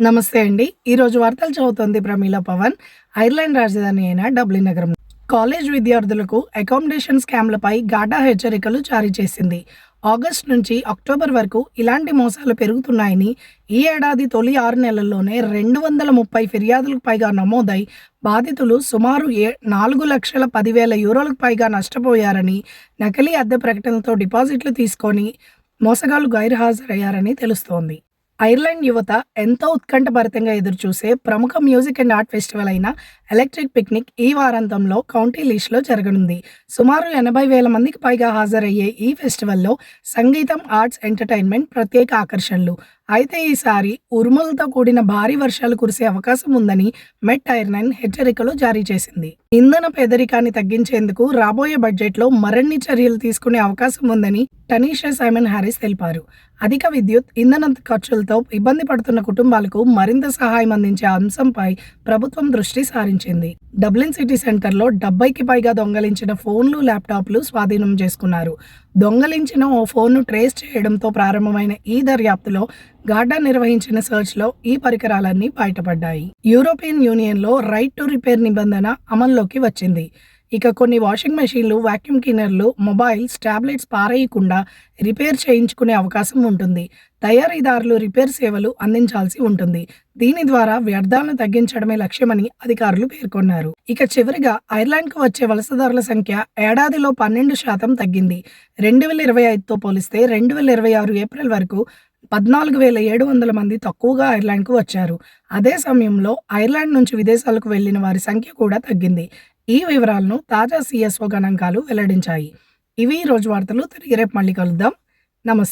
నమస్తే అండి. ఈరోజు వార్తలు చదువుతోంది ప్రమీల పవన్. ఐర్లాండ్ రాజధాని అయిన డబ్లిన్ నగరం కాలేజ్ విద్యార్థులకు అకామిడేషన్ స్కామ్లపై గాఢ హెచ్చరికలు జారీ చేసింది. ఆగస్టు నుంచి అక్టోబర్ వరకు ఇలాంటి మోసాలు పెరుగుతున్నాయని, ఈ ఏడాది తొలి 6 నెలల్లోనే 230 ఫిర్యాదులకు పైగా నమోదై బాధితులు సుమారు 4,10,000 యూరోలకు పైగా నష్టపోయారని, నకిలీ అద్దె ప్రకటనలతో డిపాజిట్లు తీసుకొని మోసగాళ్లు గైర్హాజరయ్యారని తెలుస్తోంది. ఐర్లాండ్ యువత ఎంతో ఉత్కంఠభరితంగా ఎదురుచూసే ప్రముఖ మ్యూజిక్ అండ్ ఆర్ట్ ఫెస్టివల్ అయిన ఎలక్ట్రిక్ పిక్నిక్ ఈ వారాంతంలో కౌంటీ లీష్లో జరగనుంది. సుమారు 80,000 మందికి పైగా హాజరయ్యే ఈ ఫెస్టివల్లో సంగీతం, ఆర్ట్స్, ఎంటర్టైన్మెంట్ ప్రత్యేక ఆకర్షణలు. అయితే ఈసారి ఉరుములతో కూడిన భారీ వర్షాలు కురిసే అవకాశం ఉందని మెట్ ఐర్లాండ్ హెచ్చరికలు జారీ చేసింది. ఇంధన పేదరికాన్ని తగ్గించేందుకు రాబోయే బడ్జెట్లో మరిన్ని చర్యలు తీసుకునే అవకాశం ఉందని టనీషా సైమన్ హ్యారిస్ తెలిపారు. అధిక విద్యుత్, ఇంధన ఖర్చులతో ఇబ్బంది పడుతున్న కుటుంబాలకు మరింత సహాయం అందించే అంశంపై ప్రభుత్వం దృష్టి సారించింది. డబ్లిన్ సిటీ సెంటర్లో 70కి పైగా దొంగలించిన ఫోన్లు, ల్యాప్టాప్లు స్వాధీనం చేసుకున్నారు. దొంగలించిన ఓ ఫోన్ను ట్రేస్ చేయడంతో ప్రారంభమైన ఈ దర్యాప్తులో గార్డా నిర్వహించిన సెర్చ్లో ఈ పరికరాలన్నీ బయటపడ్డాయి. యూరోపియన్ యూనియన్లో రైట్ టు రిపేర్ నిబంధన అమల్లోకి వచ్చింది. ఇక కొన్ని వాషింగ్ మెషీన్లు, వాక్యూమ్ క్లీనర్లు, మొబైల్స్, టాబ్లెట్స్ పారేయకుండా రిపేర్ చేయించుకునే అవకాశం ఉంటుంది. తయారీదారులు రిపేర్ సేవలు అందించాల్సి ఉంటుంది. దీని ద్వారా వ్యర్థాలను తగ్గించడమే లక్ష్యమని అధికారులు పేర్కొన్నారు. ఇక చివరిగా ఐర్లాండ్కు వచ్చే వలసదారుల సంఖ్య ఏడాదిలో 12% తగ్గింది. 2025తో పోలిస్తే 2026 ఏప్రిల్ వరకు 14,700 మంది తక్కువగా ఐర్లాండ్కు వచ్చారు. అదే సమయంలో ఐర్లాండ్ నుంచి విదేశాలకు వెళ్లిన వారి సంఖ్య కూడా తగ్గింది. ఈ వివరాలను తాజా సిఎస్ఓ గణాంకాలు వెల్లడించాయి. ఇవి ఈ రోజు వార్తలు. తిరిగి రేపు మళ్ళీ కలుద్దాం. నమస్తే.